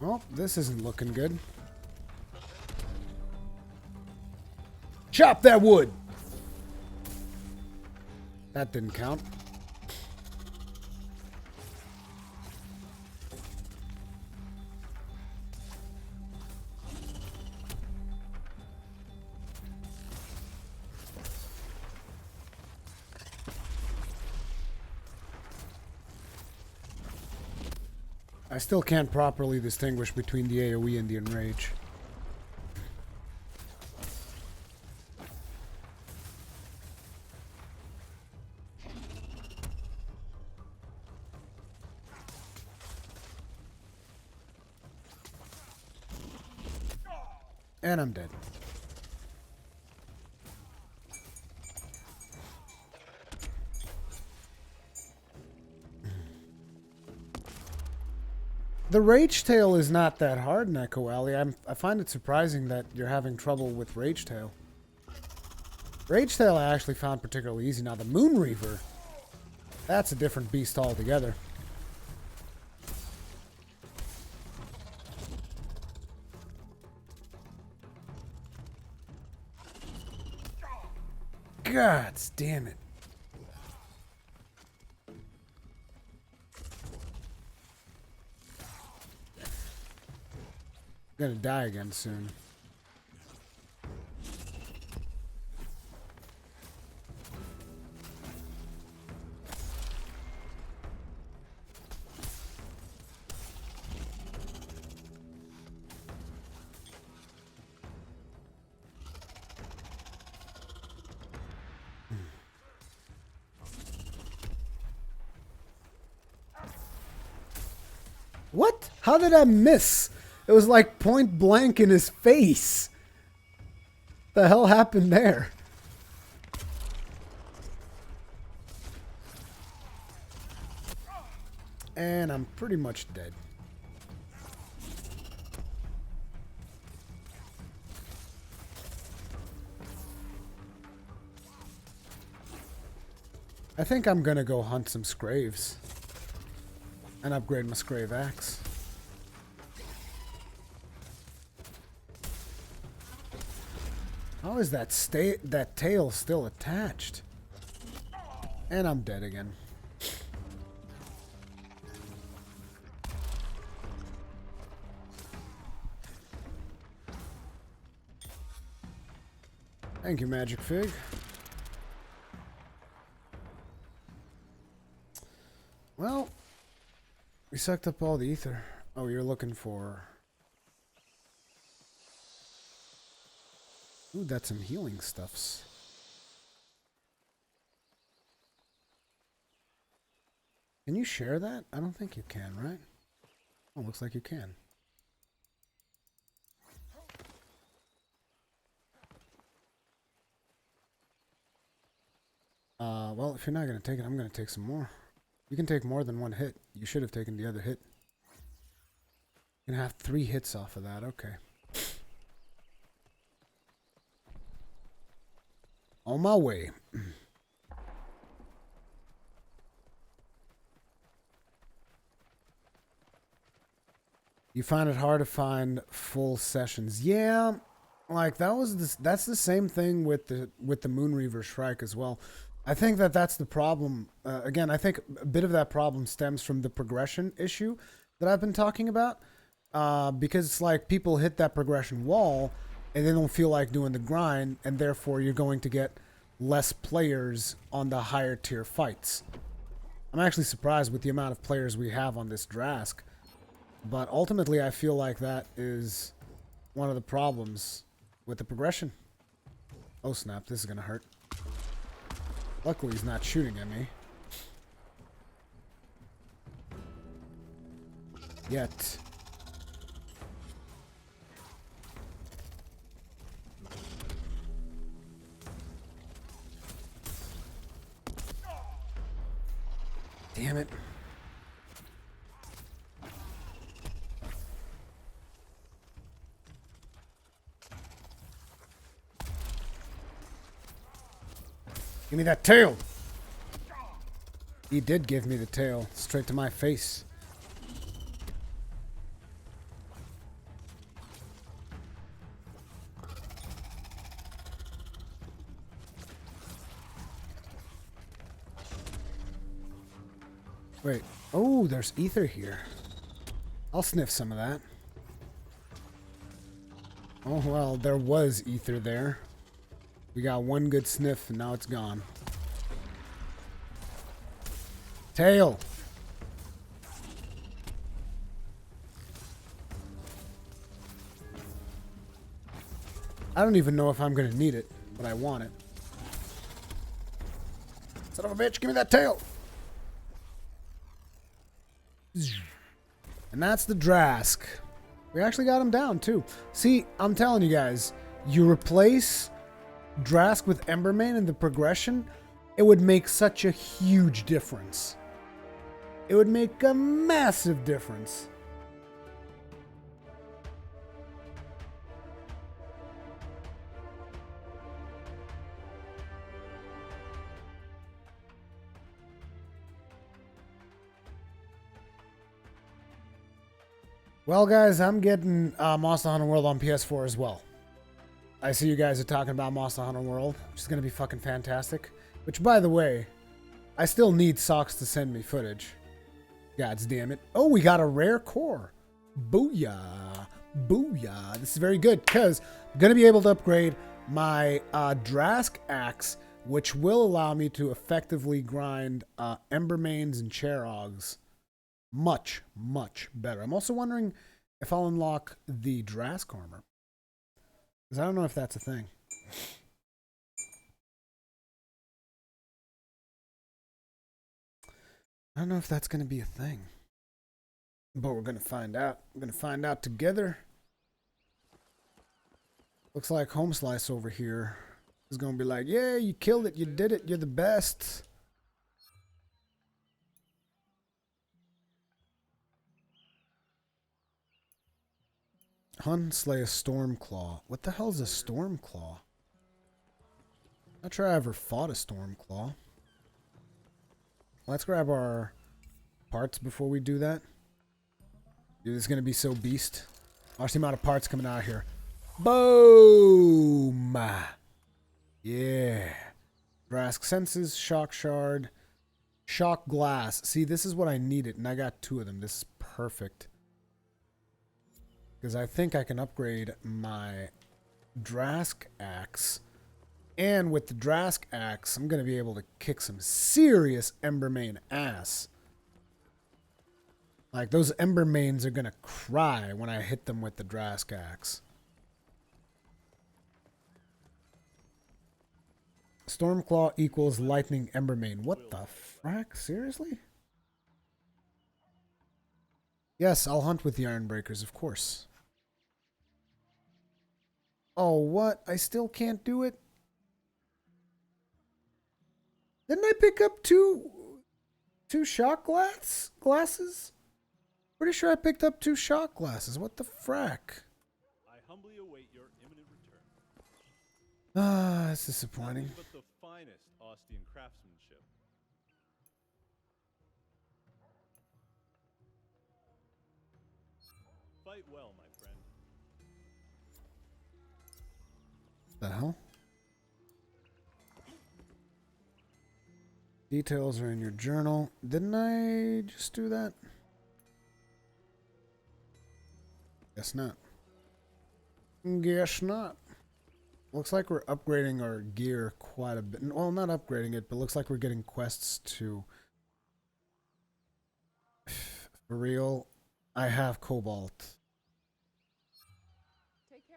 Well, this isn't looking good. Chop that wood! That didn't count. I still can't properly distinguish between the AoE and the Enrage. And I'm dead. The Rage Tail is not that hard in Echo Alley. I find it surprising that you're having trouble with Rage Tail. Rage Tail I actually found particularly easy. Now the Moonriver, that's a different beast altogether. God damn it. I'm gonna die again soon. What? How did I miss? It was like point blank in his face. The hell happened there? And I'm pretty much dead. I think I'm gonna go hunt some Scraves and upgrade my Scrave axe. How is that tail still attached? And I'm dead again. Thank you, Magic Fig. Well, we sucked up all the ether. Oh, you're looking for... Ooh, that's some healing stuffs. Can you share that? I don't think you can, right? Oh, looks like you can. Well, if you're not going to take it, I'm going to take some more. You can take more than one hit. You should have taken the other hit. You can have 3 hits off of that. Okay. On my way. You find it hard to find full sessions. Yeah, like that's the same thing with the Moonriver Shrike as well. I think that's the problem. Again, I think a bit of that problem stems from the progression issue that I've been talking about. Because it's like people hit that progression wall and they don't feel like doing the grind, and therefore you're going to get less players on the higher tier fights. I'm actually surprised with the amount of players we have on this Drask, but ultimately I feel like that is one of the problems with the progression. Oh snap, this is gonna hurt. Luckily he's not shooting at me. Yet. Damn it. Give me that tail. He did give me the tail. Straight to my face. Wait. Oh, there's ether here. I'll sniff some of that. Oh, well, there was ether there. We got one good sniff and now it's gone. Tail. I don't even know if I'm going to need it, but I want it. Son of a bitch, give me that tail. And that's the Drask. We actually got him down, too. See, I'm telling you guys, you replace Drask with Embermane in the progression, it would make such a huge difference. It would make a massive difference. Well, guys, I'm getting Monster Hunter World on PS4 as well. I see you guys are talking about Monster Hunter World, which is going to be fucking fantastic. Which, by the way, I still need Socks to send me footage. Gods damn it. Oh, we got a rare core. Booyah. Booyah. This is very good because I'm going to be able to upgrade my Drask axe, which will allow me to effectively grind Embermanes and Cherogs much, much better. I'm also wondering if I'll unlock the Drask armor, because I don't know if that's a thing. I don't know if that's going to be a thing. But we're going to find out. We're going to find out together. Looks like Home Slice over here is going to be like, yeah, you killed it. You did it. You're the best. Hunt and slay a Stormclaw. What the hell is a Stormclaw? Not sure I ever fought a Stormclaw. Let's grab our parts before we do that. Dude, this is going to be so beast. Watch the amount of parts coming out here. Boom! Yeah. Drask Senses, Shock Shard, Shock Glass. See, this is what I needed, and I got 2 of them. This is perfect. Because I think I can upgrade my Drask Axe. And with the Drask Axe, I'm going to be able to kick some serious Embermane ass. Like, those Embermanes are going to cry when I hit them with the Drask Axe. Stormclaw equals Lightning Embermane. What the frack? Seriously? Yes, I'll hunt with the Ironbreakers, of course. Oh, what? I still can't do it? Didn't I pick up two shock glasses? Pretty sure I picked up 2 shock glasses. What the frack? I humbly await your imminent return. Ah, that's disappointing. Nothing but the finest Ostian craftsmanship. Fight well, my friend. The hell? Details are in your journal. Didn't I just do that? Guess not. Guess not. Looks like we're upgrading our gear quite a bit. Well, not upgrading it, but looks like we're getting quests to... For real, I have Cobalt.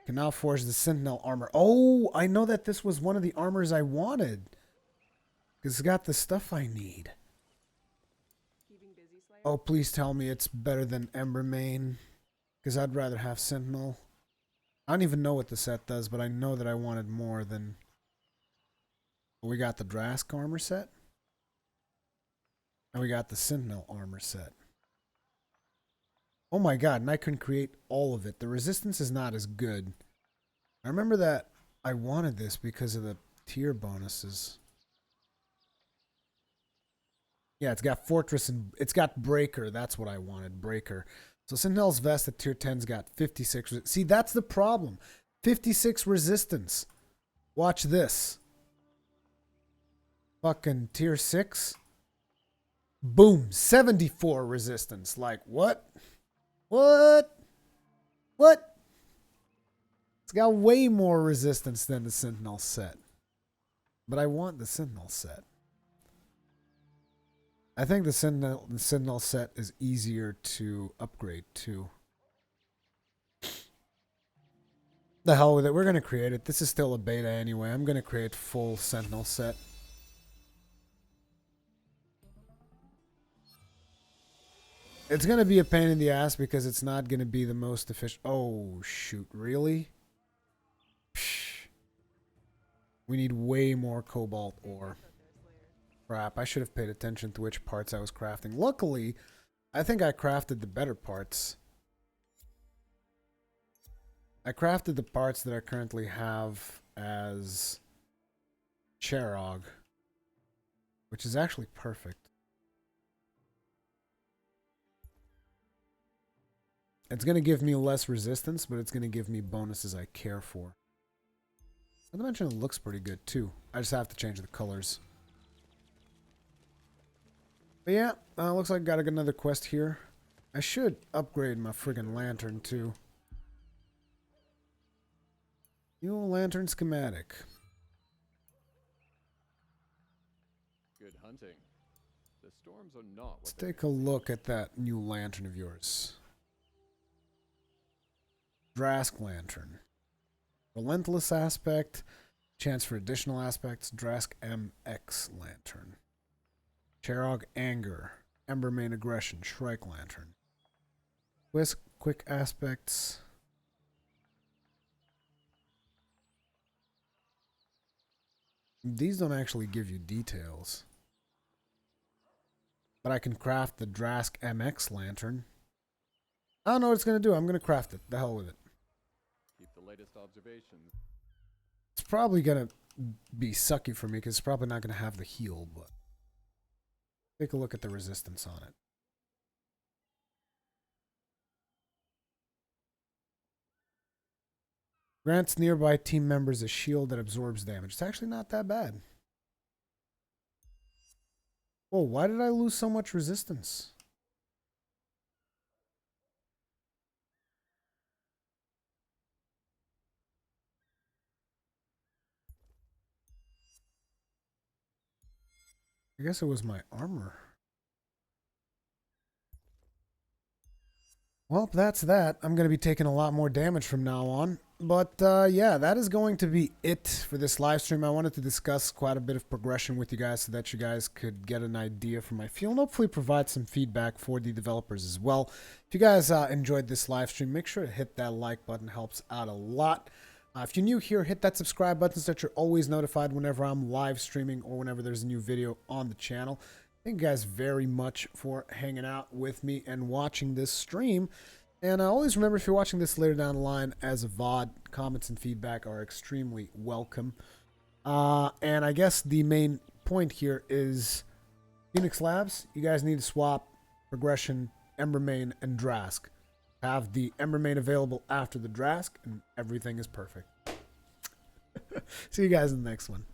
Can now forge the Sentinel armor. Oh, I know that this was one of the armors I wanted. Because it's got the stuff I need. Keeping busy, Slayer? Oh, please tell me it's better than Embermane. Because I'd rather have Sentinel. I don't even know what the set does, but I know that I wanted more than... We got the Drask armor set. And we got the Sentinel armor set. Oh my god, and I can create all of it. The resistance is not as good. I remember that I wanted this because of the tier bonuses. Yeah, it's got Fortress and it's got Breaker. That's what I wanted, Breaker. So Sentinel's Vest at tier 10's got 56. See, that's the problem. 56 resistance. Watch this. Fucking tier 6. Boom, 74 resistance. Like, what? What? What? It's got way more resistance than the Sentinel set. But I want the Sentinel set. I think the Sentinel set is easier to upgrade to. The hell with it. We're going to create it. This is still a beta anyway. I'm going to create full Sentinel set. It's going to be a pain in the ass because it's not going to be the most efficient. Oh, shoot. Really? Psh. We need way more cobalt ore. Crap. I should have paid attention to which parts I was crafting. Luckily, I think I crafted the better parts. I crafted the parts that I currently have as Cherog, which is actually perfect. It's going to give me less resistance, but it's going to give me bonuses I care for. Not to mention it looks pretty good too. I just have to change the colors. But yeah, looks like I got another quest here. I should upgrade my friggin' lantern too. New lantern schematic. Good hunting. The storms are not Let's what they take a look at that new lantern of yours. Drask lantern. Relentless aspect. Chance for additional aspects. Drask MX lantern. Cherog anger. Embermane aggression. Shrike lantern. Quick aspects. These don't actually give you details. But I can craft the Drask MX lantern. I don't know what it's going to do. I'm going to craft it. The hell with it. keep the latest observations. It's probably going to be sucky for me because it's probably not going to have the heal, but take a look at the resistance on it. Grants nearby team members a shield that absorbs damage. It's actually not that bad. Whoa, why did I lose so much resistance? I guess it was my armor. Well, that's that. I'm going to be taking a lot more damage from now on. But yeah, that is going to be it for this live stream. I wanted to discuss quite a bit of progression with you guys so that you guys could get an idea for my feel and hopefully provide some feedback for the developers as well. If you guys enjoyed this live stream, make sure to hit that like button. It helps out a lot. If you're new here, hit that subscribe button so that you're always notified whenever I'm live streaming or whenever there's a new video on the channel. Thank you guys very much for hanging out with me and watching this stream. And always remember, if you're watching this later down the line as a VOD, comments and feedback are extremely welcome. And I guess the main point here is Phoenix Labs, you guys need to swap Progression, Embermane, and Drask. Have the Embermane available after the Drask, and everything is perfect. See you guys in the next one.